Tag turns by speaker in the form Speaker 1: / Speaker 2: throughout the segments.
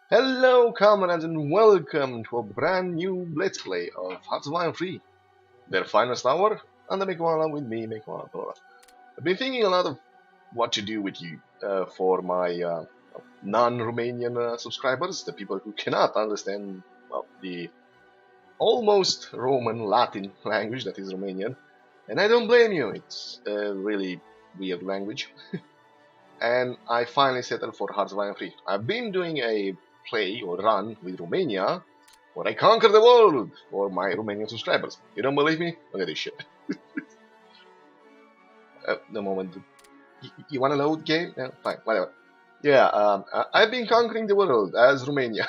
Speaker 1: Hello, comrades, and welcome to a brand new Let's Play of Hearts of Iron 3, their finest hour, and the Mekwala with me, Mekwala Palora. I've been thinking a lot of what to do with you for my non-Romanian subscribers, the people who cannot understand the almost Roman Latin language that is Romanian, and I don't blame you. It's a really weird language. And I finally settled for Hearts of Iron 3. I've been doing a play or run with Romania where I conquer the world for my Romanian subscribers. You don't believe me? Look at this shit. The moment. You want to load game? Yeah, fine, whatever. Yeah, I've been conquering the world as Romania.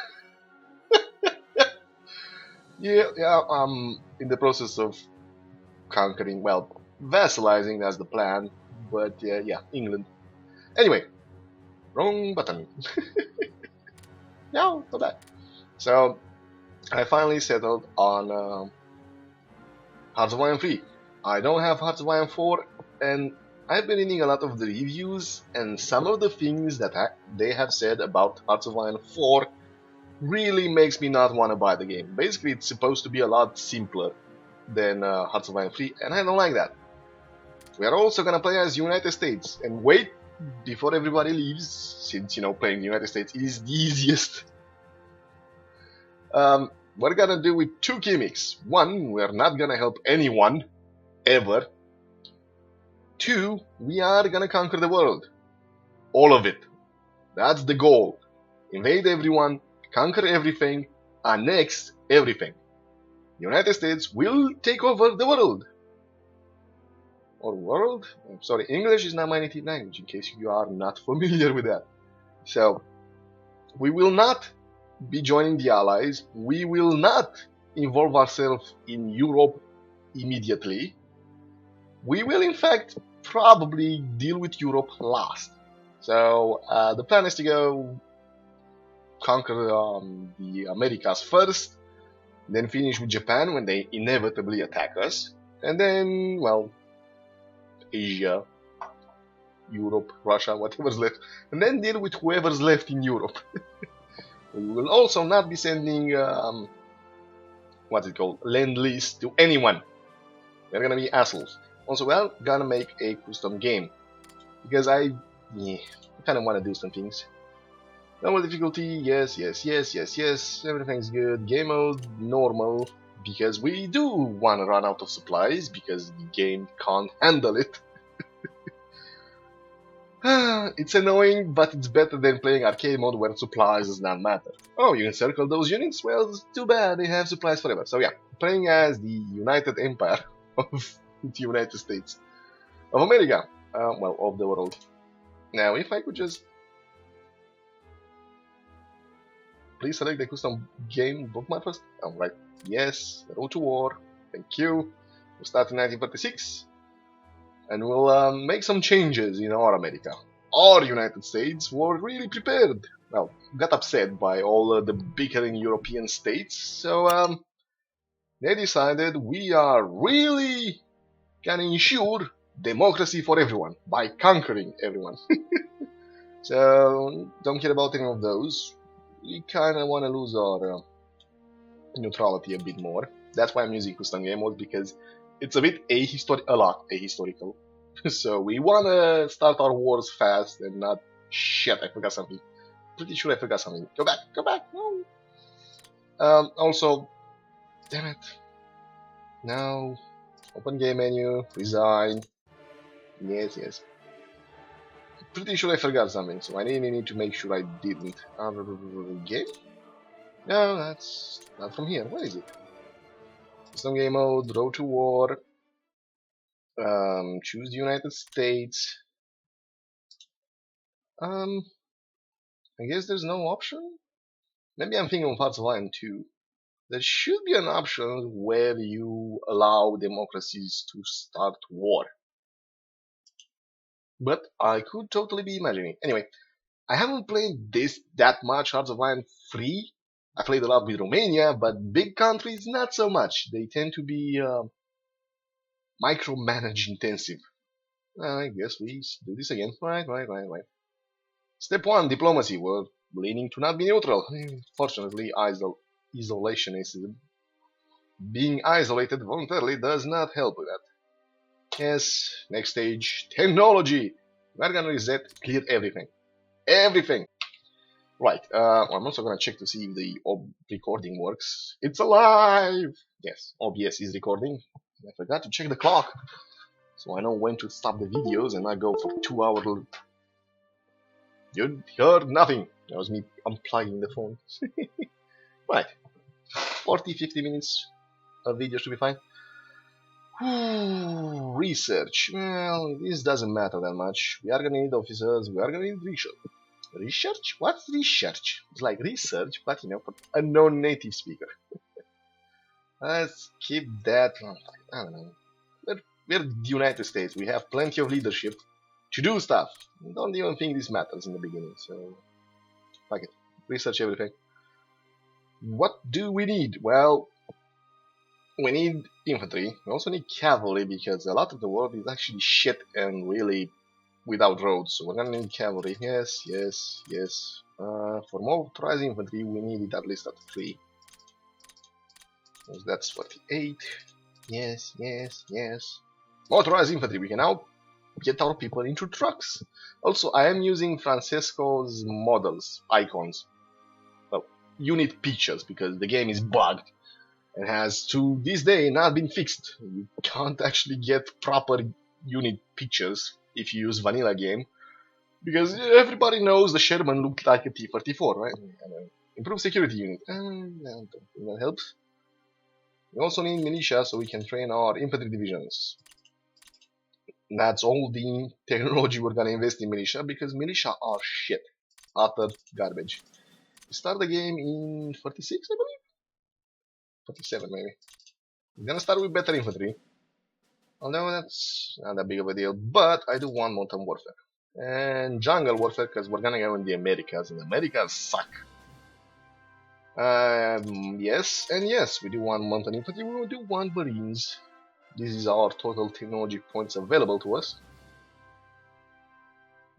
Speaker 1: Yeah, I'm in the process of conquering, well, vassalizing, that's the plan. But yeah, England. Anyway, wrong button. No, not bad. So, I finally settled on Hearts of Iron 3. I don't have Hearts of Iron 4, and I've been reading a lot of the reviews, and some of the things that they have said about Hearts of Iron 4 really makes me not want to buy the game. Basically, it's supposed to be a lot simpler than Hearts of Iron 3, and I don't like that. We are also gonna play as United States, and wait before everybody leaves, since playing the United States is the easiest. We're gonna do with two gimmicks. One, we're not gonna help anyone, ever. Two, we are gonna conquer the world. All of it. That's the goal. Invade everyone, conquer everything, annex everything. The United States will take over the world. Or world? I'm sorry, English is not my native language, in case you are not familiar with that. So, we will not be joining the Allies. We will not involve ourselves in Europe immediately. We will, in fact, probably deal with Europe last. So the plan is to go conquer the Americas first, then finish with Japan when they inevitably attack us, and then, well, Asia, Europe, Russia, whatever's left, and then deal with whoever's left in Europe. We will also not be sending, what's it called, Lend-Lease to anyone. They're gonna be assholes. Also, we're gonna make a custom game, because I kind of want to do some things. Normal difficulty, yes, everything's good. Game mode, normal, because we do want to run out of supplies, because the game can't handle it. It's annoying, but it's better than playing arcade mode where supplies does not matter. Oh, you encircle those units? Well, it's too bad, they have supplies forever. So yeah, playing as the United Empire of the United States of America, well, of the world. Now, if I could just please select the custom game bookmark first. Alright, yes, Road to War, thank you. We'll start in 1936, and we'll make some changes in our America. Our United States were really prepared. Well, got upset by all the bickering European states, so they decided we are really gonna ensure democracy for everyone by conquering everyone. So, don't care about any of those. We kind of want to lose our neutrality a bit more. That's why I'm using custom game mode, because it's a bit a lot ahistorical. So we want to start our wars fast and not... Shit, I forgot something. Pretty sure I forgot something. Go back, no. Also, damn it. Now, open game menu, resign. Yes. Pretty sure I forgot something, so I really need to make sure I didn't. Game? No, that's not from here. Where is it? Custom game mode, Road to War. Choose the United States. I guess there's no option? Maybe I'm thinking of Hearts of Iron 2. There should be an option where you allow democracies to start war. But I could totally be imagining. Anyway, I haven't played that much Hearts of Iron 3. I played a lot with Romania, but big countries not so much. They tend to be micromanage intensive. I guess we do this again. Right. Step 1, diplomacy. We're leaning to not be neutral. Fortunately, isolationism, being isolated voluntarily, does not help with that. Yes, next stage, technology. We're gonna reset, clear everything. Everything! Right, I'm also gonna check to see if the recording works. It's alive! Yes, OBS is recording. I forgot to check the clock, so I know when to stop the videos and not go for 2 hours. You heard nothing. That was me unplugging the phone. Right, 40-50 minutes of video should be fine. Research. Well, this doesn't matter that much. We are gonna need officers, we are gonna need research. Research? What's research? It's like research, but you know, for a non-native speaker. Let's keep that. I don't know. We're the United States. We have plenty of leadership to do stuff. Don't even think this matters in the beginning, so fuck it. Research everything. What do we need? Well, we need infantry. We also need cavalry because a lot of the world is actually shit and really without roads. So we're gonna need cavalry. Yes, yes, yes. For motorized infantry, we need it at least at 3. So that's 48. Yes, yes, yes. Motorized infantry. We can now get our people into trucks. Also, I am using Francesco's models, icons. Well, unit pictures because the game is bugged. And has to this day not been fixed. You can't actually get proper unit pictures if you use vanilla game because everybody knows the Sherman looked like a T-34, right? Improve security unit. That helps. We also need militia so we can train our infantry divisions. That's all the technology we're gonna invest in militia because militia are shit, utter garbage. We start the game in 46, I believe. 47 maybe. I'm gonna start with better infantry. Although that's not that big of a deal, but I do want mountain warfare. And jungle warfare because we're gonna go in the Americas, and the Americas suck. Yes, and yes, we do want mountain infantry, we do want marines. This is our total technology points available to us.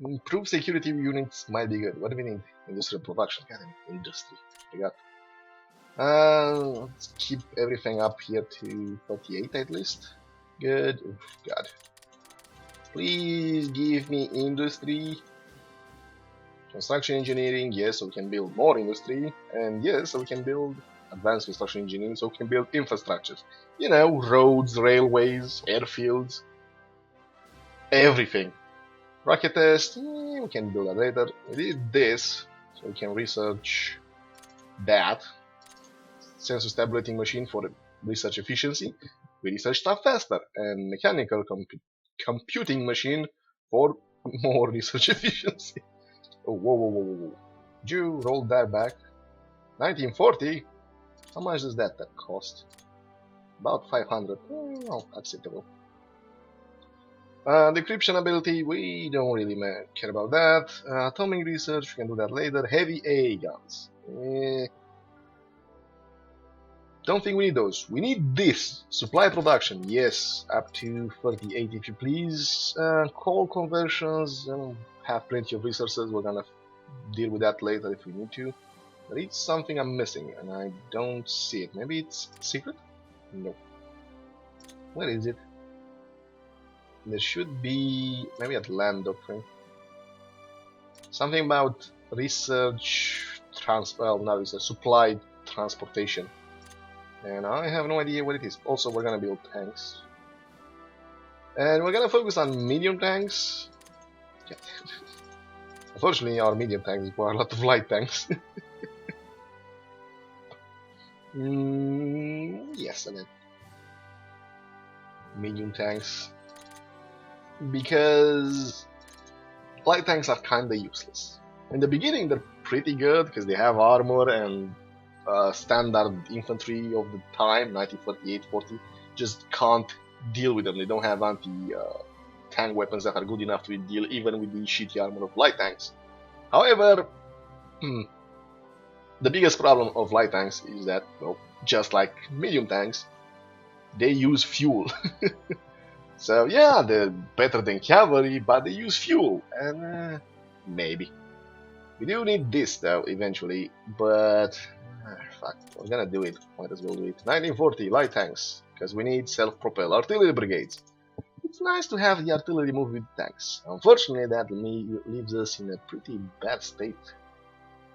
Speaker 1: Improve security units might be good. What do we need? Industrial production. God, industry. I got. Let's keep everything up here to 48 at least. Good. Oof, God. Please give me industry. Construction engineering, yes, so we can build more industry. And yes, so we can build advanced construction engineering, so we can build infrastructures. You know, roads, railways, airfields, everything. Rocket test, we can build that later. We did this, so we can research that. Sensor tabulating machine for research efficiency. We research stuff faster, and mechanical computing machine for more research efficiency. Oh, whoa, whoa, whoa, whoa. Did you roll that back? 1940? How much does that cost? About 500. Oh, acceptable. Decryption ability, we don't really care about that. Atomic research, we can do that later. Heavy A guns. Don't think we need those. We need this. Supply production, yes, up to 38 if you please. Coal conversions, have plenty of resources. We're gonna deal with that later if we need to. There is something I'm missing and I don't see it. Maybe it's secret? No. Where is it? There should be maybe at land doctrine. Something about research not research, supply transportation. And I have no idea what it is. Also, we're gonna build tanks. And we're gonna focus on medium tanks. Yeah. Unfortunately, our medium tanks require a lot of light tanks. Yes, again. Medium tanks. Because light tanks are kinda useless. In the beginning, they're pretty good because they have armor and standard infantry of the time, 1948-40, just can't deal with them. They don't have anti-tank weapons that are good enough to deal even with the shitty armor of light tanks. However, the biggest problem of light tanks is that, well, just like medium tanks, they use fuel. So yeah, they're better than cavalry, but they use fuel, and maybe. We do need this though eventually, but fuck, we're gonna do it. Might as well do it. 1940 light tanks, because we need self-propelled artillery brigades. It's nice to have the artillery move with tanks. Unfortunately, that leaves us in a pretty bad state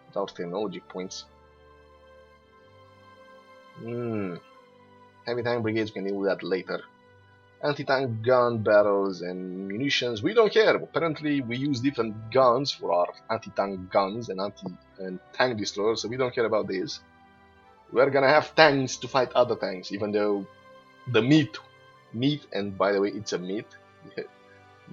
Speaker 1: without technology points. Heavy tank brigades, we can deal with that later. Anti-tank gun barrels and munitions, we don't care. Apparently we use different guns for our anti-tank guns and tank destroyers, so we don't care about this. We're gonna have tanks to fight other tanks, even though the meat, and by the way it's a meat,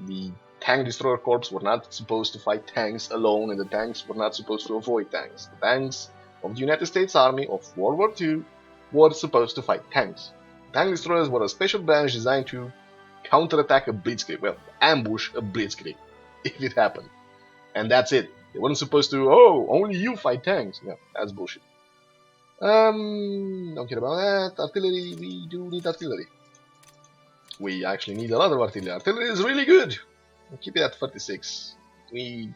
Speaker 1: the tank destroyer corps were not supposed to fight tanks alone, and the tanks were not supposed to avoid tanks. The tanks of the United States Army of World War II were supposed to fight tanks. Tank destroyers were a special branch designed to counterattack a blitzkrieg. Well, ambush a blitzkrieg, if it happened. And that's it. They weren't supposed to, oh, only you fight tanks. No, that's bullshit. Don't care about that. Artillery, we do need artillery. We actually need a lot of artillery. Artillery is really good. We'll keep it at 36. We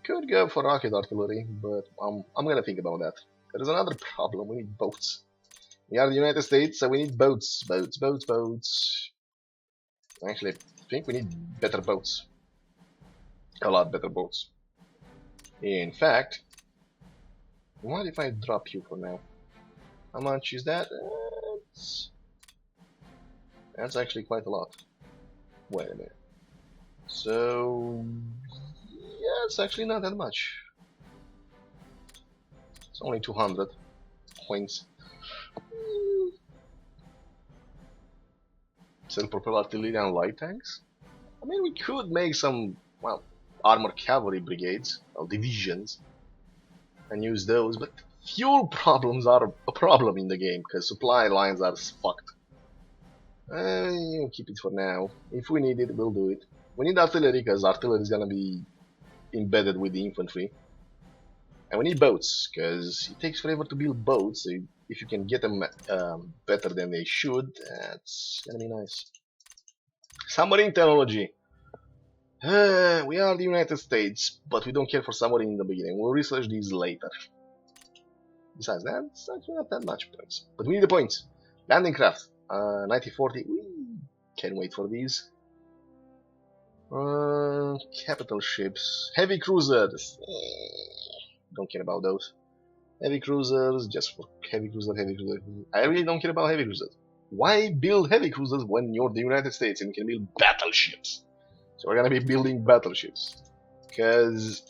Speaker 1: could go for rocket artillery, but I'm gonna think about that. There's another problem. We need boats. We are the United States, so we need boats. Boats. Actually, I think we need better boats. A lot better boats. In fact, what if I drop you for now? How much is that? That's actually quite a lot. Wait a minute. So, yeah, it's actually not that much. It's only 200 points. Self-propelled artillery and light tanks? I mean, we could make some, well, armored cavalry brigades, or divisions, and use those, but fuel problems are a problem in the game, because supply lines are fucked. We'll keep it for now. If we need it, we'll do it. We need artillery, because artillery is gonna be embedded with the infantry. And we need boats, because it takes forever to build boats, so if you can get them better than they should, that's gonna be nice. Submarine technology. We are the United States, but we don't care for submarine in the beginning. We'll research these later. Besides that, it's actually not that much points. But we need the points. Landing craft. 1940. We can't wait for these. Capital ships. Heavy cruisers. Don't care about those. Heavy cruisers, just for heavy cruiser. I really don't care about heavy cruisers. Why build heavy cruisers when you're the United States and you can build battleships? So we're gonna be building battleships. Because,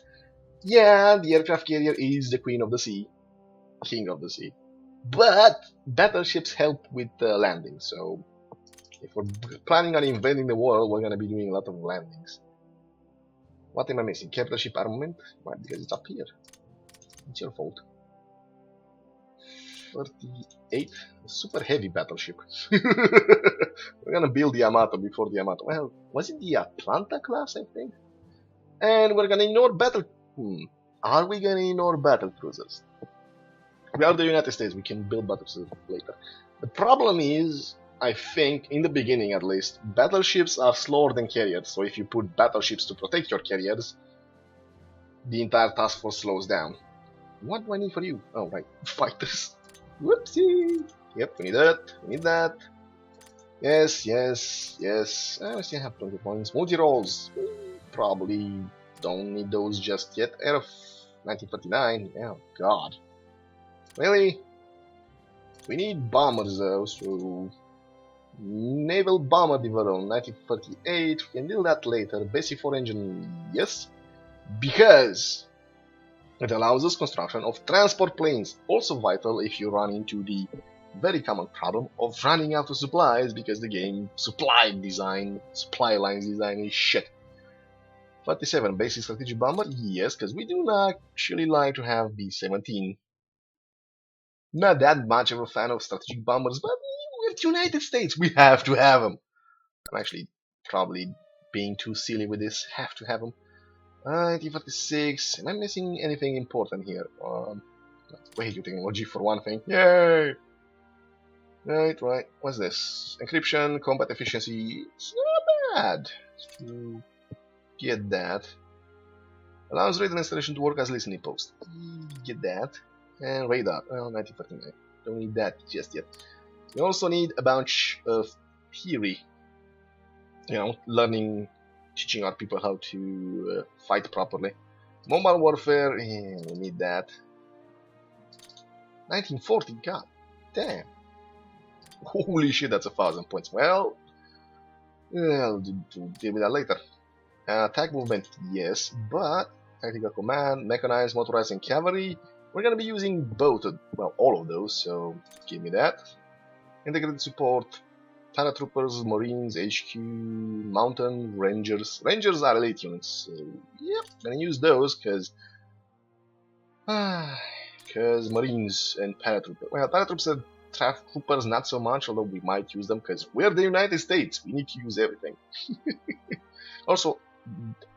Speaker 1: yeah, the aircraft carrier is the queen of the sea. King of the sea. But battleships help with landing, so if we're planning on invading the world, we're gonna be doing a lot of landings. What am I missing? Capital ship armament? Why? Because it's up here. It's your fault. 38. Super heavy battleship. We're gonna build the Yamato before the Yamato. Well, was it the Atlanta class, I think? And we're gonna ignore battle... Are we gonna ignore battle cruisers? We are the United States, we can build battle cruisers later. The problem is, I think, in the beginning at least, battleships are slower than carriers, so if you put battleships to protect your carriers, the entire task force slows down. What do I need for you? Oh, right, fighters. Whoopsie! Yep, we need that, we need that. Yes. I still have 20 points. Multi-rolls. Probably don't need those just yet. Air of 1939. Oh, God. Really? We need bombers though, so... Naval Bomber Division, 1938. We can do that later. Basic 4-engine, yes. Because it allows us construction of transport planes. Also vital if you run into the very common problem of running out of supplies, because the game supply lines design is shit. 47 basic strategic bomber, yes, because we do not actually like to have B-17. Not that much of a fan of strategic bombers, but we're the United States, we have to have them. I'm actually probably being too silly with this, have to have them. 1946, am I missing anything important here? Radio technology for one thing, yay! Right, what's this? Encryption, combat efficiency, it's not bad. Get that. Allows radar installation to work as listening post. Get that. And radar. Well, 1939. Don't need that just yet. We also need a bunch of theory. Learning, teaching our people how to fight properly. Mobile warfare, we need that. 1940, god damn. Holy shit, that's 1,000 points. Well, I'll deal with that later. Attack movement, yes, but tactical command, mechanized, motorized, and cavalry, we're gonna be using both, well, all of those, so give me that. Integrated support, paratroopers, marines, HQ, mountain, rangers. Rangers are elite units, so yep, gonna use those, because marines and paratroopers. Well, paratroopers and troopers not so much, although we might use them, because we're the United States, we need to use everything. Also,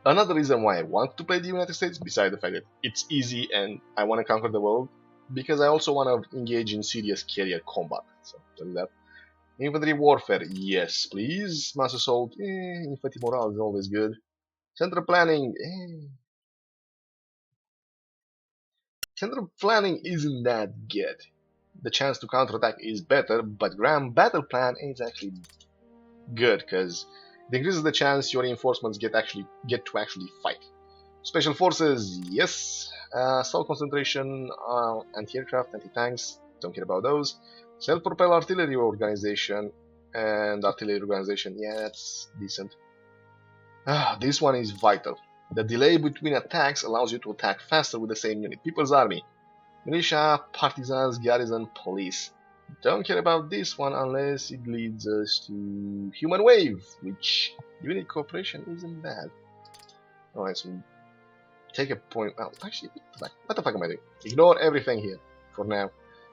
Speaker 1: another reason why I want to play the United States, besides the fact that it's easy and I want to conquer the world, because I also want to engage in serious carrier combat. So, tell you that. Infantry warfare, yes, please. Mass assault, infantry morale is always good. Central planning, Central planning isn't that good. The chance to counterattack is better, but grand battle plan is actually good, because it increases the chance your reinforcements get to actually fight. Special forces, yes. Assault concentration, anti-aircraft, anti-tanks, don't care about those. Self-propelled artillery organization and artillery organization, yeah, that's decent. This one is vital. The delay between attacks allows you to attack faster with the same unit. People's Army, militia, partisans, garrison, police. Don't care about this one unless it leads us to human wave, which unit cooperation isn't bad. Alright, so take a point. Oh, actually, what the fuck am I doing? Ignore everything here for now.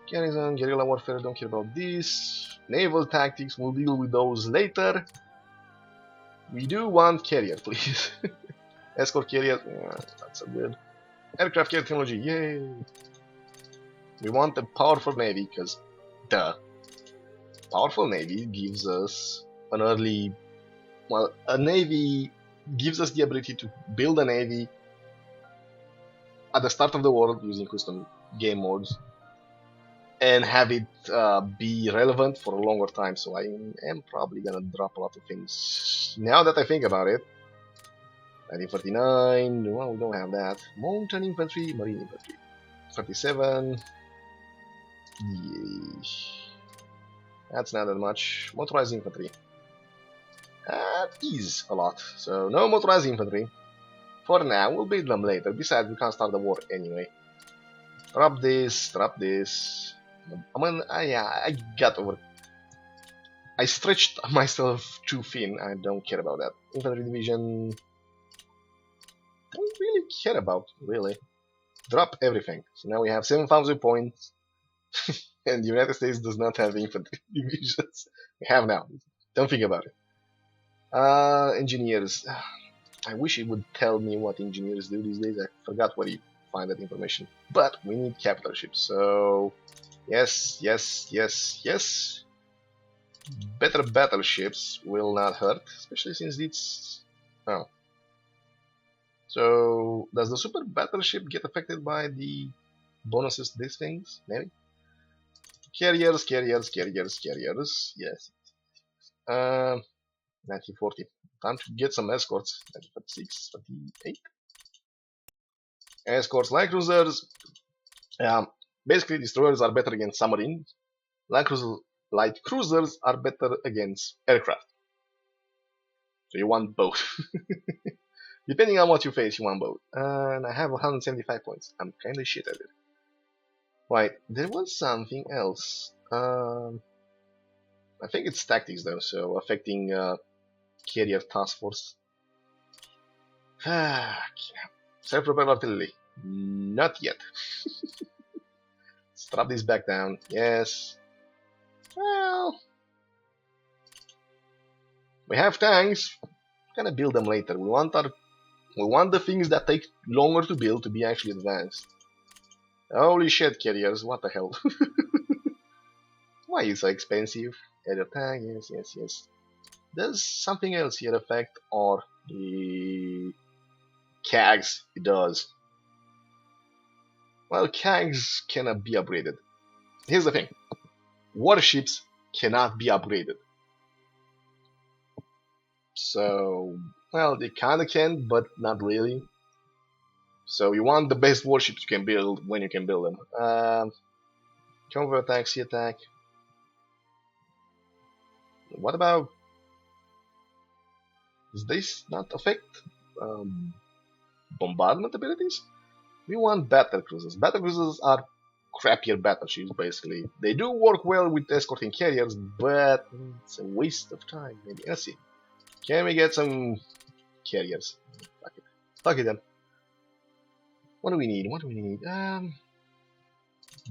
Speaker 1: Garrison, guerrilla warfare, don't care about this. Naval tactics, we'll deal with those later. We do want carrier, please. Escort carrier, not so good. Aircraft carrier technology, yay! We want a powerful navy, because duh. Powerful navy gives us an early... Well, a navy gives us the ability to build a navy at the start of the world using custom game modes and have it be relevant for a longer time, so I am probably gonna drop a lot of things. Now that I think about it, 1949, well, we don't have that. Mountain infantry, marine infantry. 37, that's not that much. Motorized infantry. That is a lot, so no motorized infantry. For now, we'll build them later. Besides, we can't start the war anyway. Drop this, drop this. I got over. I stretched myself too thin. I don't care about that. Infantry division. Don't really care about, really. Drop everything. So now we have 7,000 points. And the United States does not have infantry divisions. We have now. Don't think about it. Engineers. I wish it would tell me what engineers do these days. I forgot where you find that information. But we need capital ships. So yes, yes, yes, yes. Better battleships will not hurt, especially since it's... Oh. So does the super battleship get affected by the bonuses to these things? Maybe. Carriers, carriers, carriers, carriers. Yes. 1940. Time to get some escorts. 1946, 48. Escorts, light cruisers. Basically, destroyers are better against submarines. Light cruisers are better against aircraft. So you want both. Depending on what you face, you want both. And I have 175 points. I'm kinda shit at it. Right, there was something else. I think it's tactics though, so affecting carrier task force. Self-propelled artillery. Not yet. Strap this back down. Yes. Well, we have tanks. We're gonna build them later. We want the things that take longer to build to be actually advanced. Holy shit, carriers! What the hell? Why is it so expensive? Air tank, yes, yes, yes. Does something else here affect our CAGs, it does. Well, CAGs cannot be upgraded. Here's the thing. Warships cannot be upgraded. So, well, they kinda can, but not really. So you want the best warships you can build when you can build them. Counter attack, sea attack. What about... Does this not affect bombardment abilities? We want battle cruisers. Battle cruisers are crappier battleships, basically. They do work well with escorting carriers, but it's a waste of time. Maybe. Let's see. Can we get some carriers? Fuck it. Fuck it then. What do we need? What do we need?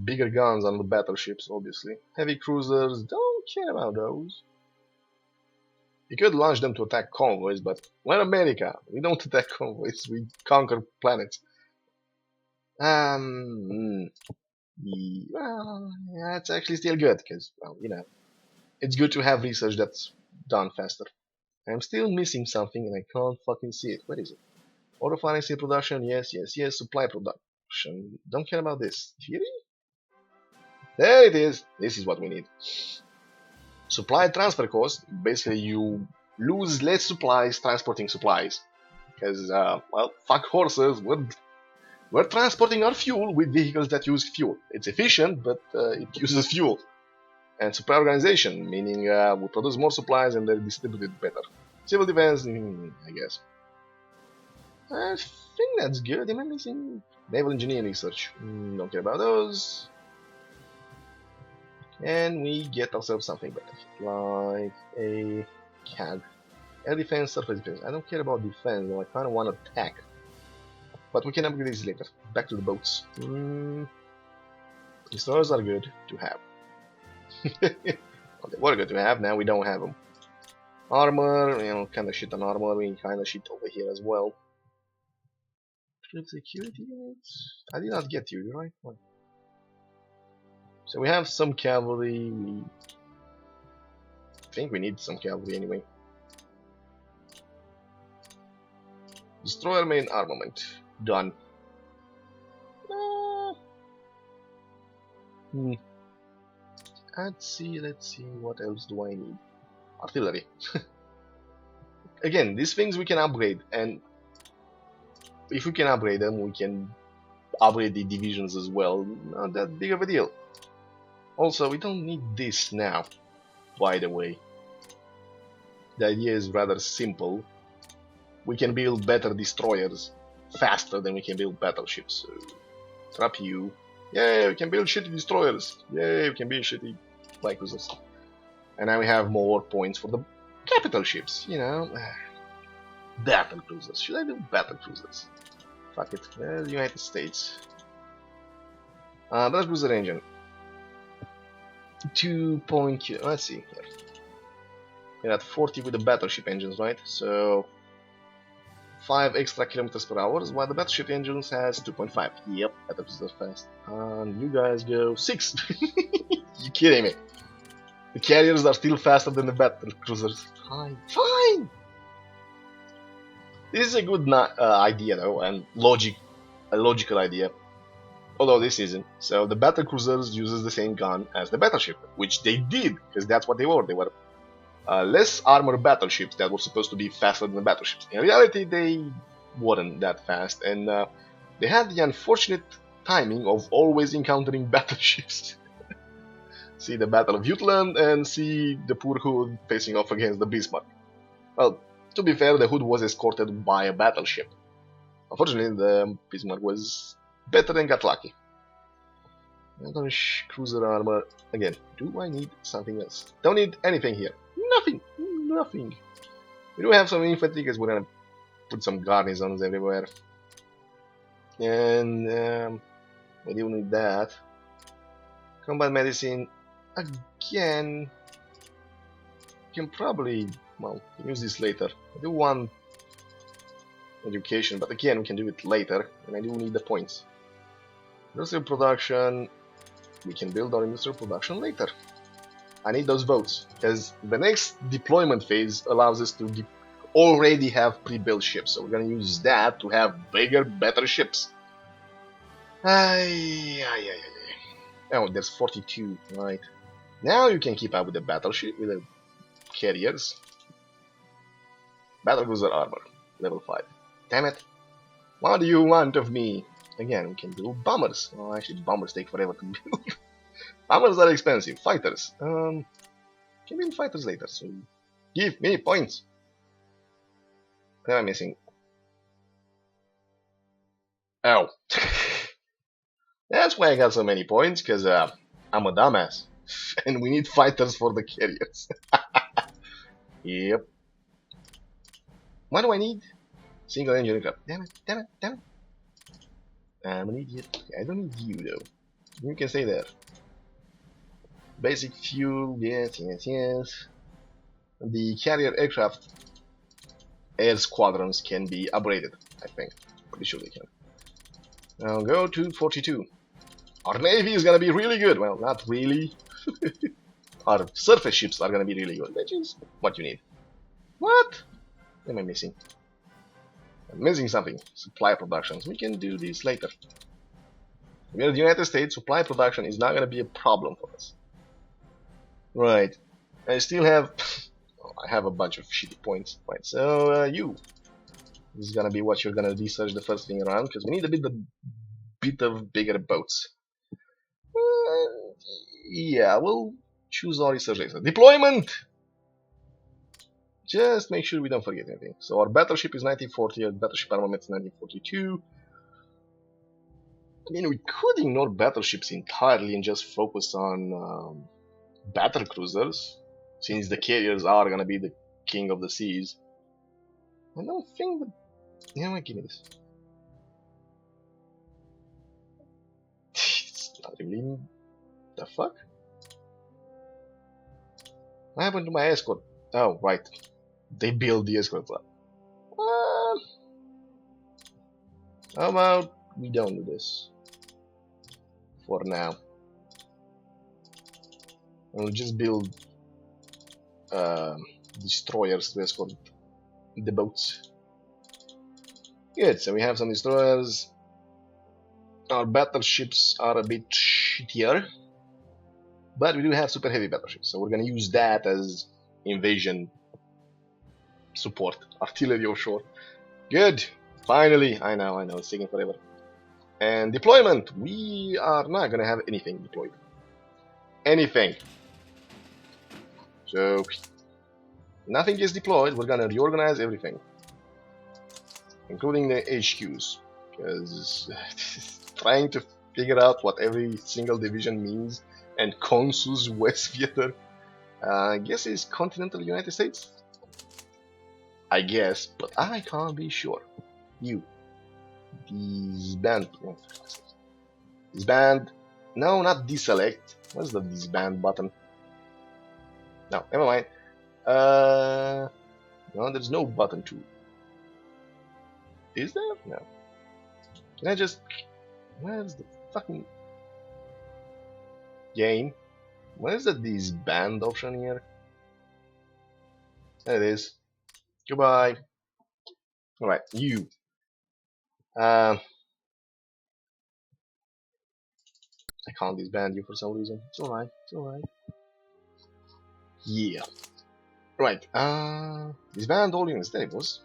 Speaker 1: Bigger guns on the battleships, obviously. Heavy cruisers, don't care about those. You could launch them to attack convoys, but we're America. We don't attack convoys, we conquer planets. Well, yeah, it's actually still good, because, well, you know, it's good to have research that's done faster. I'm still missing something and I can't fucking see it. What is it? Auto financing production, yes, yes, yes. Supply production. Don't care about this. Theory? There it is. This is what we need. Supply transfer cost. Basically, you lose less supplies transporting supplies. Because, well, fuck horses. We're transporting our fuel with vehicles that use fuel. It's efficient, but it uses fuel. And supply organization, meaning we produce more supplies and they're distributed better. Civil defense, I guess. I think that's good. Am I missing naval engineering research? Don't care about those. And we get ourselves something better, like a CAG. Air defense, surface defense. I don't care about defense, though I kind of want to attack. But we can upgrade this later. Back to the boats. Destroyers are good to have. Well, they were good to have, now we don't have them. Armor, you know, kinda shit on armor, we kinda shit over here as well. Security units? I did not get you, right? What? So we have some cavalry, we think we need some cavalry anyway. Destroyer main armament. Done. Let's see, what else do I need? Artillery. Again, these things we can upgrade, and if we can upgrade them, we can upgrade the divisions as well. Not that big of a deal. Also, we don't need this now, by the way. The idea is rather simple. We can build better destroyers faster than we can build battleships. So, trap you. Yay, we can build shitty destroyers. Yay, we can build shitty light cruisers. And now we have more points for the capital ships, you know. Battle cruisers. Should I do battle cruisers? Fuck it. The United States. Battle cruiser engine. 2 point. Let's see here. We're at 40 with the battleship engines, right? So 5 extra kilometers per hour, while the battleship engines has 2.5. Yep, battle cruisers fast. And you guys go 6. You kidding me? The carriers are still faster than the battle cruisers. Fine, fine. This is a good idea though, and a logical idea. Although this isn't. So the battle cruisers uses the same gun as the battleship, which they did, because that's what they were. They were less armored battleships that were supposed to be faster than the battleships. In reality, they weren't that fast, and they had the unfortunate timing of always encountering battleships. See the Battle of Jutland and see the poor Hood facing off against the Bismarck. Well, to be fair, the Hood was escorted by a battleship. Unfortunately, the Bismarck was better and got lucky. Cruiser armor. Again, do I need something else? Don't need anything here. Nothing. Nothing. We do have some infantry because we're gonna put some garnisons everywhere. And we do need that. Combat medicine. Again, can probably, well, use this later. I do want education, but again, we can do it later, and I do need the points. Industrial production, we can build our industrial production later. I need those votes, because the next deployment phase allows us to already have pre-built ships, so we're gonna use that to have bigger, better ships. Oh, there's 42, right. Now you can keep up with the battleship, with the carriers. Battlecruiser armor, level 5. Damn it. What do you want of me? Again, we can build bombers. Oh, actually, bombers take forever to build. Bombers are expensive. Fighters. Can build fighters later, so give me points. What am I missing? Oh. That's why I got so many points, because I'm a dumbass. And we need fighters for the carriers. Yep. What do I need? Single engine aircraft. Damn it, damn it, damn it. I'm an idiot. I don't need you though. You can stay there. Basic fuel, yes. The carrier aircraft air squadrons can be upgraded, I think. Pretty sure they can. Now go to 42. Our navy is gonna be really good. Well, not really. Our surface ships are gonna be really good, which is what you need. What? What am I missing? I'm missing something. Supply productions. We can do this later. We're in the United States, supply production is not gonna be a problem for us. Right. I still have... I have a bunch of shitty points. Right, so this is gonna be what you're gonna research the first thing around, because we need a bit of bigger boats. Yeah, we'll choose our research later. Deployment! Just make sure we don't forget anything. So our battleship is 1940, our battleship armament is 1942. I mean, we could ignore battleships entirely and just focus on battle cruisers, since the carriers are gonna be the king of the seas. I don't think that... Yeah, give me this. It's not really... The fuck? What happened to my escort? Oh, right. They build the escort up. How about we don't do this? For now. We'll just build destroyers to escort the boats. Good, so we have some destroyers. Our battleships are a bit shittier, but we do have super heavy battleships, so we're gonna use that as invasion support. Artillery offshore. Good! Finally! I know, it's taking forever. And deployment! We are not gonna have anything deployed. Anything. So, nothing gets deployed, we're gonna reorganize everything. Including the HQs. Because trying to figure out what every single division means and consuls West Theater, I guess it's continental United States? I guess, but I can't be sure. You. Disband. Disband. No, not deselect. What's the disband button? No, never mind. No, there's no button to. Is there? No. Can I just... Where's the fucking... game? Where's the disband option here? There it is. Goodbye. Alright, you. I can't disband you for some reason. It's alright, it's alright. Yeah. Right, disband all units. There it was.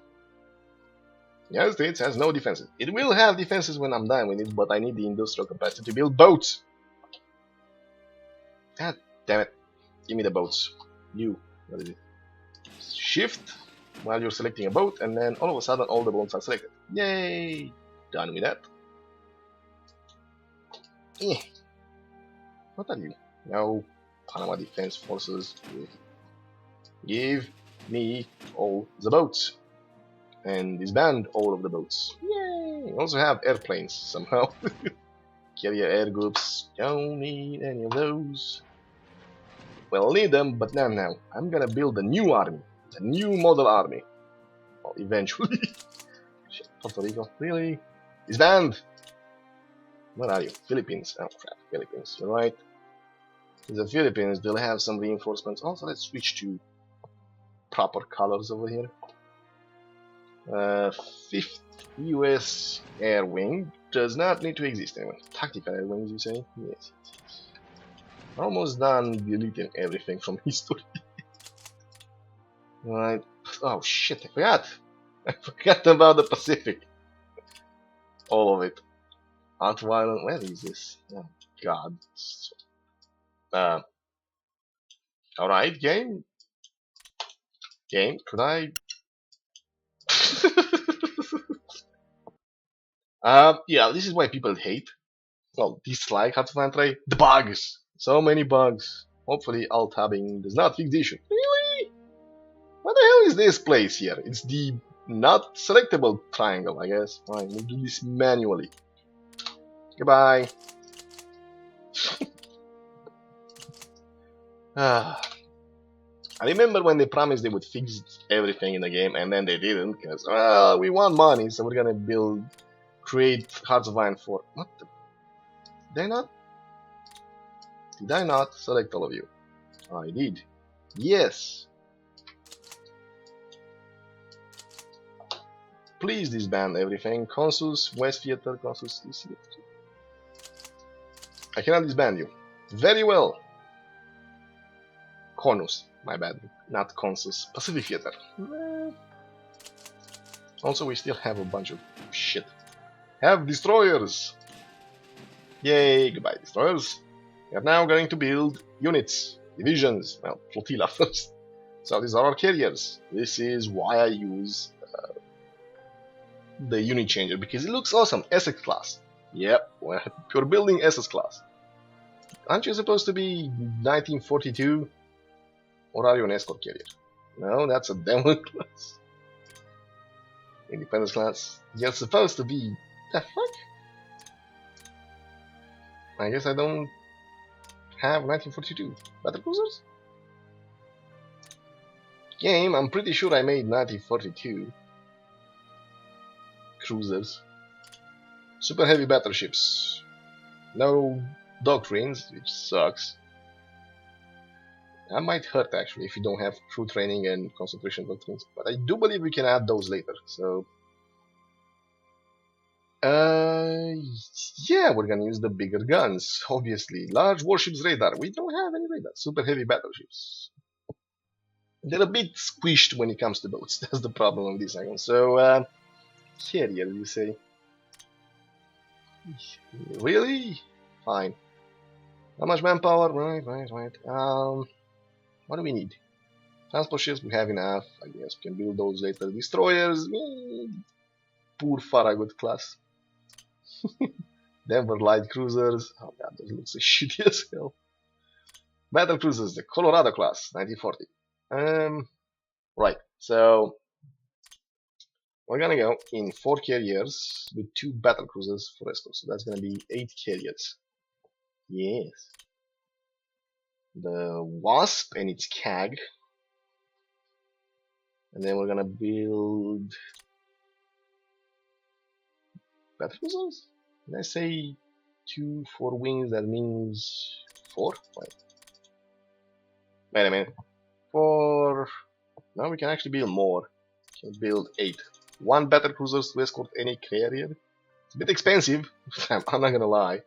Speaker 1: The United States has no defenses. It will have defenses when I'm done with it, but I need the industrial capacity to build boats. God damn it. Give me the boats. You. What is it? Shift while you're selecting a boat, and then all of a sudden all the boats are selected. Yay! Done with that. What are you? No. Panama Defense Forces. Give me all the boats. And disband all of the boats. Yay! We also have airplanes somehow. Carrier air groups. Don't need any of those. We'll need them, but not now. I'm gonna build a new army. A new model army. Well, eventually. Shit, Puerto Rico. Really? Disband! Where are you? Philippines. Oh crap, Philippines. You're right. In the Philippines, they'll have some reinforcements. Also, let's switch to proper colors over here. 5th US Air Wing does not need to exist anymore. Tactical Air Wings, you say? Yes. Almost done deleting everything from history. Right. Oh shit, I forgot. I forgot about the Pacific. All of it. Anti-violent. Where is this? Oh god. Alright, game. Game, could I? Yeah, this is why people hate. Well, dislike Hatvan Tray. The bugs! So many bugs. Hopefully, alt tabbing does not fix the issue. Really? What the hell is this place here? It's the not selectable triangle, I guess. Fine, we'll do this manually. Goodbye. I remember when they promised they would fix everything in the game, and then they didn't, because, well, we want money, so we're gonna create Hearts of Iron 4. What the? Did I not? Did I not select all of you? I did. Yes. Please disband everything. Consus, West Theater, Consus, East Theater. I cannot disband you. Very well. Conus, my bad. Not Consus. Pacific Theater. Also, we still have a bunch of shit. Have destroyers! Yay, goodbye destroyers. We are now going to build units, divisions, well, flotilla first. So these are our carriers. This is why I use the unit changer, because it looks awesome. SS class. Yep, you're building SS class. Aren't you supposed to be 1942? Or are you an escort carrier? No, that's a demo class. Independence class. You're supposed to be... The fuck? I guess I don't have 1942 battlecruisers? Game, I'm pretty sure I made 1942 cruisers. Super heavy battleships. No doctrines, which sucks. That might hurt actually if you don't have crew training and concentration doctrines, but I do believe we can add those later, so... yeah, we're gonna use the bigger guns, obviously. Large warships radar. We don't have any radar. Super heavy battleships. They're a bit squished when it comes to boats. That's the problem with this icon. So, carrier, you say? Really? Fine. How much manpower? Right. What do we need? Transport ships, we have enough. I guess we can build those later. Destroyers, poor Farragut class. Denver light cruisers. Oh god, those look so shitty as hell. Battle cruisers, the Colorado class, 1940. Right, so we're gonna go in 4 carriers with 2 battle cruisers for escort. So that's gonna be 8 carriers. Yes. The Wasp and its CAG. And then we're gonna build battle cruisers? Did I say 2 4 wings? That means 4? Wait a minute. 4. Now we can actually build more. We can build 8. 1 battle cruisers to escort any carrier. It's a bit expensive, I'm not gonna lie.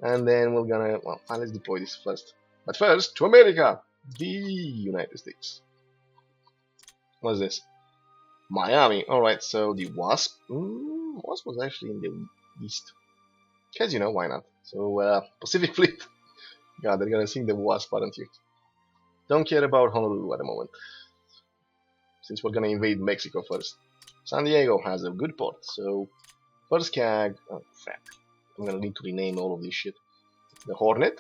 Speaker 1: And then we're gonna, well, let's deploy this first. But first, to America, the United States. What's this? Miami. Alright, so the Wasp. Wasp was actually in the east. Because, you know, why not? So, Pacific Fleet. God, they're gonna sing the Wasp, aren't you? Don't care about Honolulu at the moment. Since we're gonna invade Mexico first. San Diego has a good port, so... First CAG... Oh, crap. I'm gonna need to rename all of this shit. The Hornet.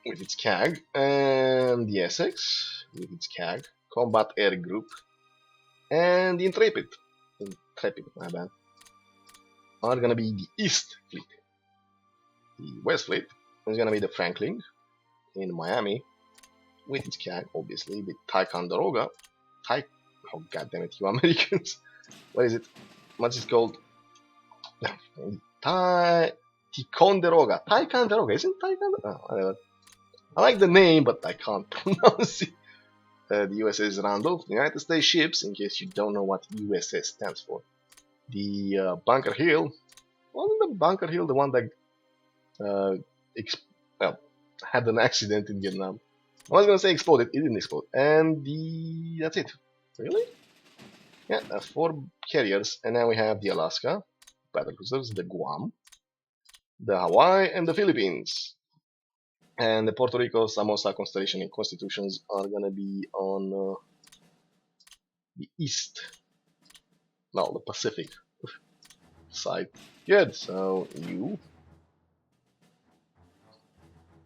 Speaker 1: With its CAG. And the Essex. With its CAG. Combat Air Group. And the Intrepid. My bad. Are gonna be the East Fleet. The West Fleet is gonna be the Franklin in Miami with its CAG, obviously, the Ticonderoga. Oh goddammit, you Americans! What is it? What's it called? Ticonderoga. Ticonderoga, isn't Ticonderoga? Oh, whatever. I like the name, but I can't pronounce it. the USS Randolph, the United States ships, in case you don't know what USS stands for. The Bunker Hill, wasn't the Bunker Hill the one that well, had an accident in Vietnam? I was gonna say exploded, it didn't explode. And that's it. Really? Yeah, that's 4 carriers, and now we have the Alaska battlecruisers, the Guam, the Hawaii, and the Philippines. And the Puerto Rico, Samosa, Constellation, and Constitutions are gonna be on the east, no, the Pacific side. Good, so you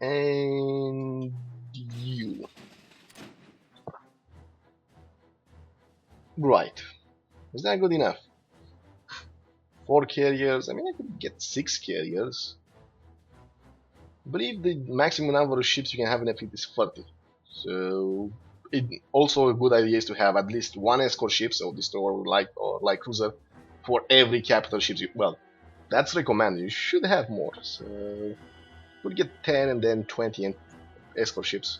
Speaker 1: and you. Right. Is that good enough? 4 carriers. I mean, I could get 6 carriers. I believe the maximum number of ships you can have in a fleet is 30. So, also a good idea is to have at least 1 escort ship, so destroyer or light cruiser, for every capital ship. Well, that's recommended. You should have more. So, you could get 10 and then 20 escort ships.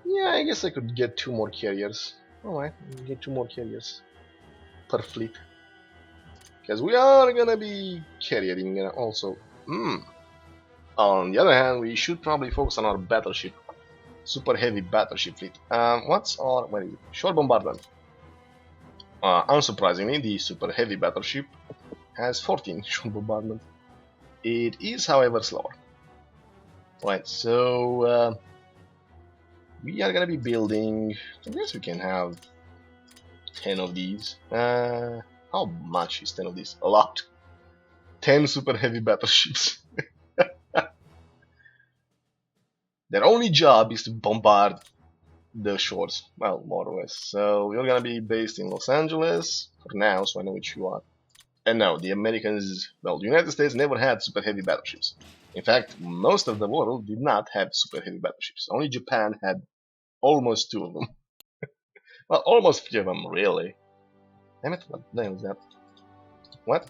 Speaker 1: Yeah, I guess I could get 2 more carriers. Alright, get 2 more carriers per fleet. Because we are gonna be carrying also. On the other hand, we should probably focus on our battleship. Super heavy battleship fleet. What's our... where is it? Short bombardment. Unsurprisingly, the super heavy battleship has 14 short bombardment. It is, however, slower. Right, so... we are gonna be building... I guess we can have 10 of these. How much is 10 of these? A lot. 10 super heavy battleships. Their only job is to bombard the shores. Well, more or less. So we're gonna be based in Los Angeles for now, so I know which you are. And no, the Americans, well, the United States never had super heavy battleships. In fact, most of the world did not have super heavy battleships. Only Japan had almost 2 of them. Well, almost 3 of them, really. Damn it, what the hell is that? What?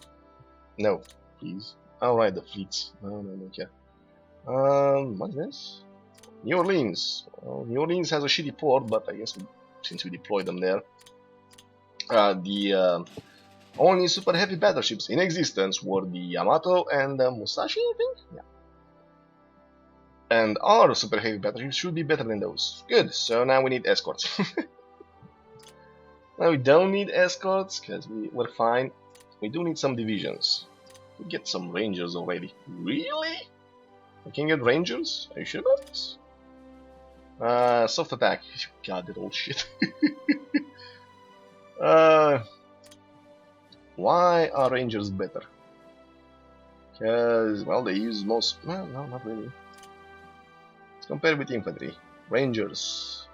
Speaker 1: No, please. Alright, the fleets. No, okay. What's this? New Orleans. Well, New Orleans has a shitty port, but I guess since we deployed them there. The only super heavy battleships in existence were the Yamato and the Musashi, I think? Yeah. And our super heavy battleships should be better than those. Good, so now we need escorts. Now we don't need escorts, because we're fine. We do need some divisions. We get some rangers already. Really? We can get rangers? Are you sure about this? Soft attack. God, that old shit. Why are rangers better? Because, well, they use most... well, no, not really. Let's compare with infantry. Rangers.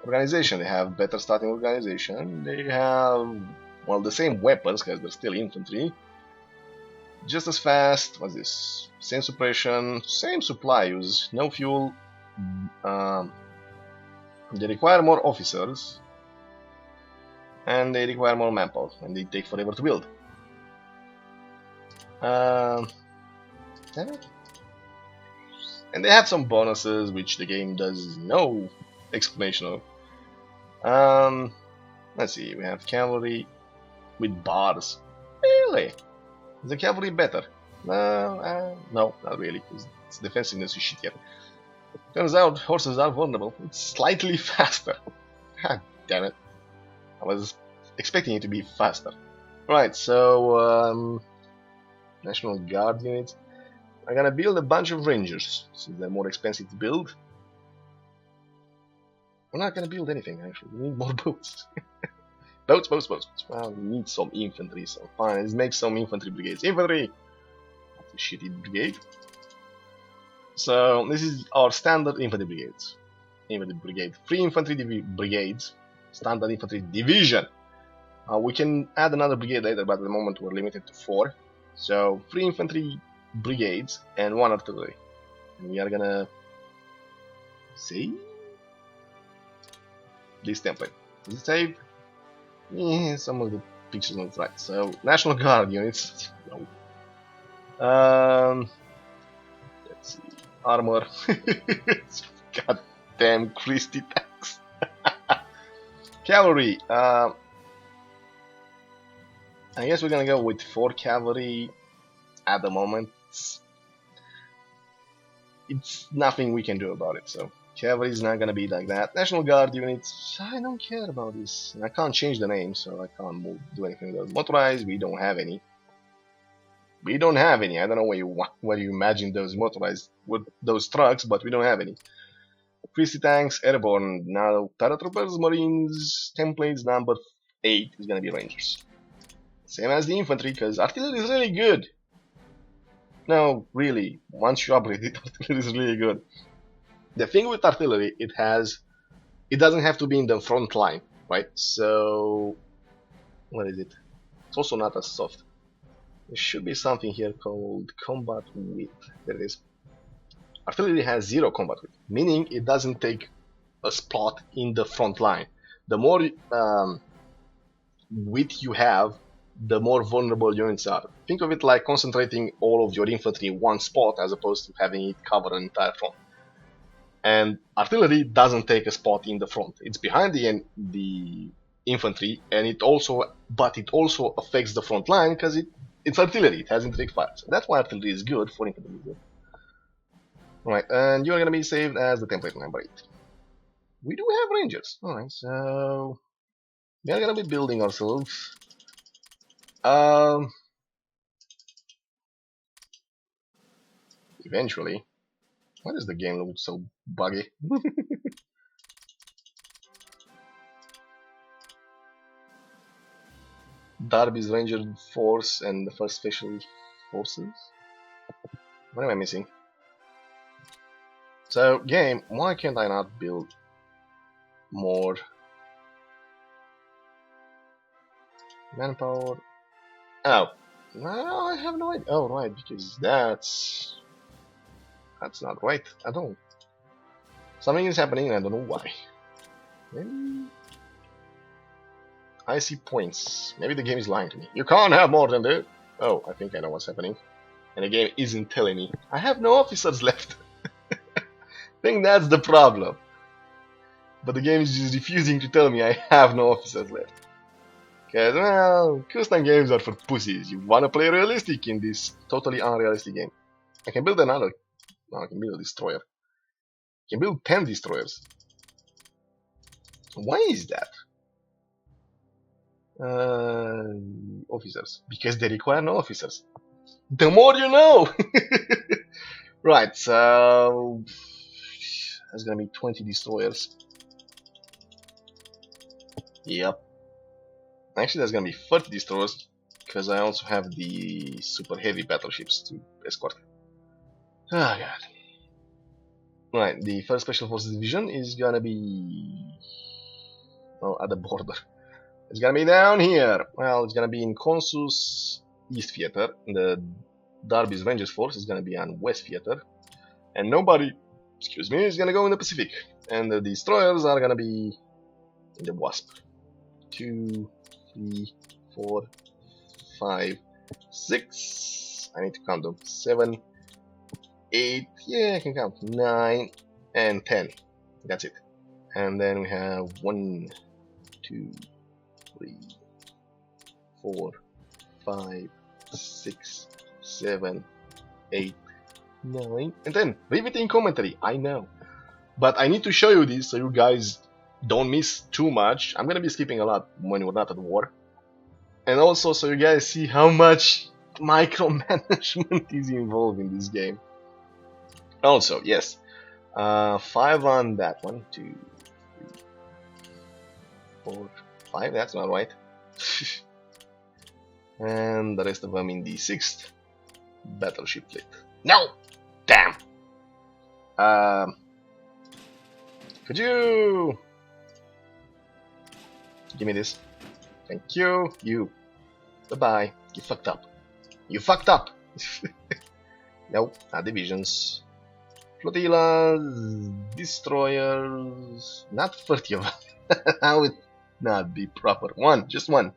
Speaker 1: Organization. They have better starting organization. They have, well, the same weapons, because they're still infantry. Just as fast. What's this? Same suppression. Same supply use. No fuel. They require more officers. And they require more manpower. And they take forever to build. And they have some bonuses, which the game does no explanation of. Let's see, we have cavalry with bars. Really? Is the cavalry better? No, not really, because its defensiveness is shittier. Turns out horses are vulnerable. It's slightly faster. God damn it. I was expecting it to be faster. Right, so National Guard units. I'm gonna build a bunch of rangers, since they're more expensive to build. We're not gonna build anything, actually. We need more boats. boats. Well, we need some infantry, so fine. Let's make some infantry brigades. Infantry! That's a shitty brigade. So, this is our standard infantry brigades. Infantry brigade. 3 infantry brigades. Standard infantry division. We can add another brigade later, but at the moment we're limited to 4. So, 3 infantry brigades and 1 artillery. And we are gonna save this template. Is it saved? Yeah, some of the pictures not right. So, National Guard units. No. Let's see. Armor. Goddamn Christy tanks. Cavalry. I guess we're gonna go with 4 cavalry at the moment. It's nothing we can do about it, so cavalry is not gonna be like that. National Guard units, I don't care about this. I can't change the name, so I can't do anything with those. Motorized, we don't have any. We don't have any. I don't know where you imagine those motorized with those trucks, but we don't have any. Christie tanks, airborne. Now paratroopers, marines, templates number 8 is gonna be rangers. Same as the infantry, because artillery is really good. No, really, once you upgrade it, artillery is really good. The thing with artillery, it doesn't have to be in the front line, right? So, what is it? It's also not as soft. There should be something here called combat width. There it is. Artillery has 0 combat width, meaning it doesn't take a spot in the front line. The more width you have, the more vulnerable units are. Think of it like concentrating all of your infantry in one spot as opposed to having it cover an entire front. And artillery doesn't take a spot in the front. It's behind the infantry, and it also affects the front line because it's artillery. It has indirect fire. So that's why artillery is good for infantry. Right, and you're gonna be saved as the template number 8. We do have rangers. Alright, so we are gonna be building ourselves. Eventually. Why does the game look so buggy? Darby's Ranger Force and the first Special Forces? What am I missing? So, game, why can't I not build more manpower? Oh, no, I have no idea. Oh, right, because that's not right at all. Something is happening and I don't know why. Maybe I see points. Maybe the game is lying to me. You can't have more than that. Oh, I think I know what's happening. And the game isn't telling me. I have no officers left. I think that's the problem. But the game is just refusing to tell me I have no officers left. Because, well, custom games are for pussies. You wanna play realistic in this totally unrealistic game. I can build another. No, I can build a destroyer. I can build 10 destroyers. Why is that? Officers. Because they require no officers. The more you know! Right, so there's gonna be 20 destroyers. Yep. Actually, there's gonna be 30 destroyers because I also have the super heavy battleships to escort. Oh god. Right, the first Special Forces Division is gonna be at the border. It's gonna be down here. Well, it's gonna be in Consus East Theater. The Darby's Rangers Force is gonna be on West Theater. And nobody, excuse me, is gonna go in the Pacific. And the destroyers are gonna be in the Wasp. 2, 3, 4, 5, 6. I need to count them. 7, 8. Yeah, I can count. 9 and 10. That's it. And then we have 1, 2, 3, 4, 5, 6, 7, 8, 9, and 10. Riveting commentary, I know. But I need to show you this so you guys don't miss too much. I'm gonna be skipping a lot when we're not at war. And also so you guys see how much micromanagement is involved in this game. Also, yes. 5 on that. 1, 2, 3, 4, 5. That's not right. And the rest of them in the 6th battleship fleet. No! Damn! Could you give me this? Thank you. You. Bye-bye. You fucked up. You fucked up! Nope, not divisions. Flotillas, destroyers, not 30 of them. That would not be proper. One, just one.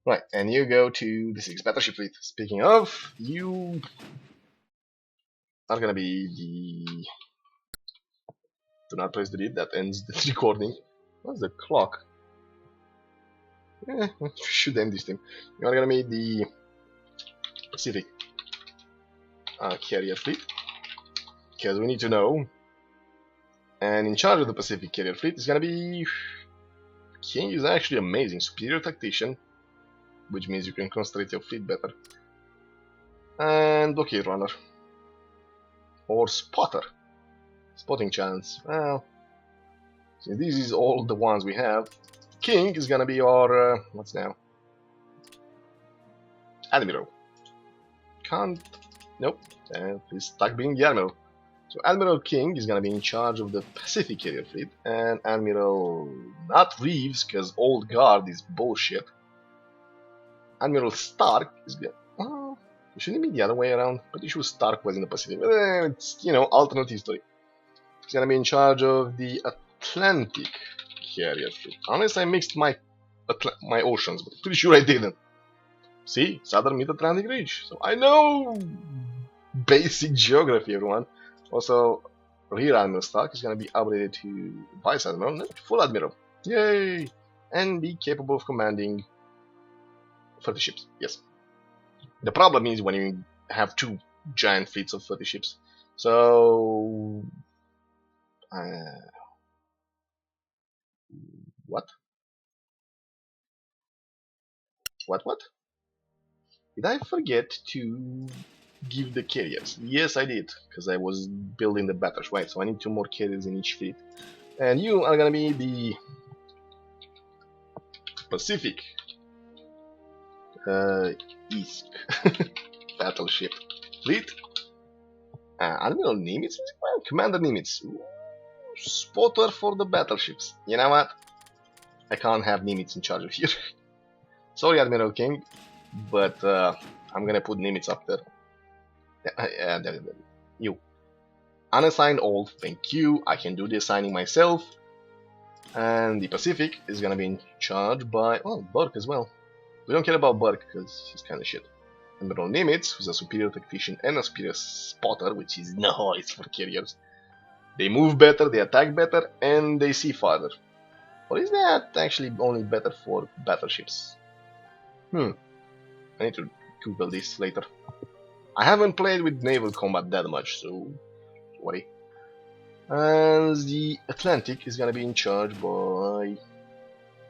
Speaker 1: Right, and you go to the 6th battleship fleet. Speaking of, you are gonna be the... Do not press delete, that ends the recording. What's the clock? Should end this thing. You're gonna make the Pacific carrier fleet, because we need to know. And in charge of the Pacific carrier fleet is gonna be King. Is actually amazing, superior tactician, which means you can concentrate your fleet better. And blockade runner or spotter, spotting chance. Well, since this is all the ones we have, King is gonna be our what's now? Admiral. Can't. Nope. He's stuck being the Admiral. So Admiral King is gonna be in charge of the Pacific carrier fleet, and Admiral not Reeves, because Old Guard is bullshit. Admiral Stark is gonna. Oh, shouldn't it be the other way around? Pretty sure Stark was in the Pacific. But it's, you know, alternate history. He's gonna be in charge of the Atlantic carrier fleet. Unless I mixed my oceans, but pretty sure I didn't. See, Southern Mid-Atlantic Ridge. So I know basic geography, everyone. Also, Rear Admiral Stark is gonna be upgraded to Vice Admiral, not Full Admiral. Yay! And be capable of commanding 30 ships. Yes. The problem is when you have two giant fleets of 30 ships. So what? What? Did I forget to give the carriers? Yes, I did, because I was building the battles, right? So I need 2 more carriers in each fleet. And you are gonna be the Pacific East battleship fleet. Admiral Nimitz? Well, Commander Nimitz. Ooh, spotter for the battleships. You know what? I can't have Nimitz in charge of here. Sorry, Admiral King, but I'm gonna put Nimitz up there. You. Unassigned all, thank you. I can do the assigning myself. And the Pacific is gonna be in charge by, oh, Burke as well. We don't care about Burke because he's kinda shit. Admiral Nimitz, who's a superior tactician and a superior spotter, which is nice for carriers. They move better, they attack better, and they see farther. Or is that actually only better for battleships? I need to Google this later. I haven't played with naval combat that much, so don't worry. And the Atlantic is gonna be in charge by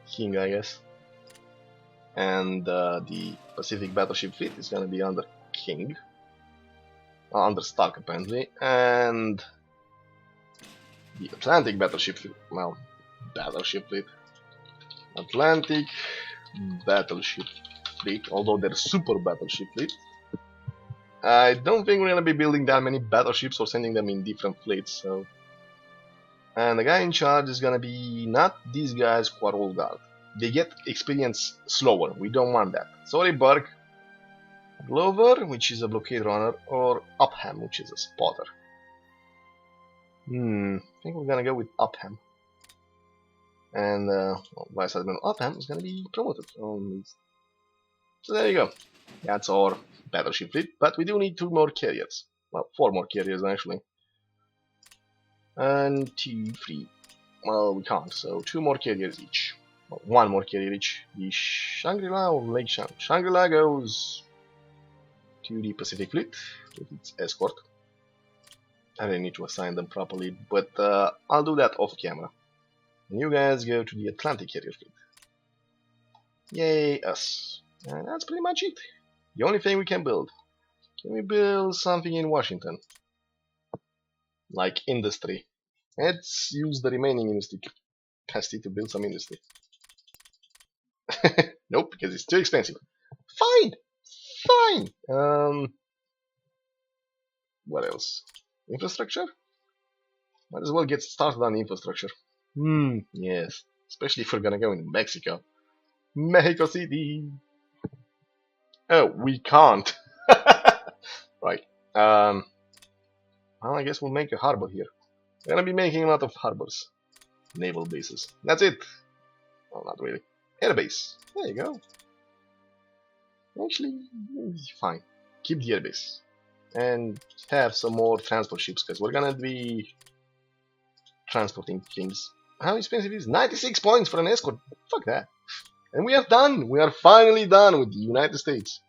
Speaker 1: King, I guess. And the Pacific battleship fleet is gonna be under King. Under Stark, apparently. And the Atlantic battleship fleet, well, battleship fleet. Atlantic battleship fleet, although they're super battleship fleet. I don't think we're gonna be building that many battleships or sending them in different fleets, so. And the guy in charge is gonna be not these guys who are Old Guard. They get experience slower. We don't want that. Sorry, Burke. Glover, which is a blockade runner, or Upham, which is a spotter. I think we're gonna go with Upham. And Vice Admiral Upham is gonna be promoted. So there you go. That's our battleship fleet, but we do need 2 more carriers. Well, 4 more carriers actually. And 2, 3. Well, we can't, so 2 more carriers each. Well, 1 more carrier each. The Shangri-La or Lake Shangri-La goes to the Pacific Fleet with its escort. I really need to assign them properly, but I'll do that off camera. And you guys go to the Atlantic carrier fleet. Yay, us. And that's pretty much it. The only thing we can build. Can we build something in Washington? Like industry. Let's use the remaining industry capacity to build some industry. Nope, because it's too expensive. Fine! What else? Infrastructure? Might as well get started on infrastructure. Yes. Especially if we're gonna go in Mexico. Mexico City! Oh, we can't. Right. Well, I guess we'll make a harbor here. We're gonna be making a lot of harbors. Naval bases. That's it. Well, not really. Airbase. There you go. Actually, fine. Keep the airbase. And have some more transport ships, because we're gonna be transporting things. How expensive is 96 points for an escort? Fuck that. And we are done. We are finally done with the United States.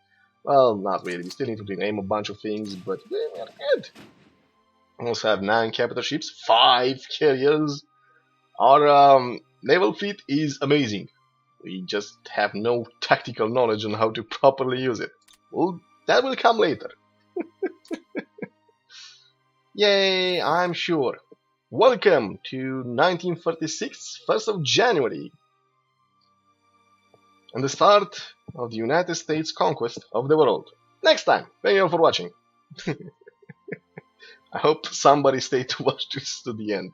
Speaker 1: Well, not really. We still need to rename a bunch of things, but we are good. We also have 9 capital ships, 5 carriers. Our naval fleet is amazing. We just have no tactical knowledge on how to properly use it. Well, that will come later. Yay, I'm sure. Welcome to 1936, 1st of January. And the start of the United States conquest of the world. Next time. Thank you all for watching. I hope somebody stayed to watch this to the end.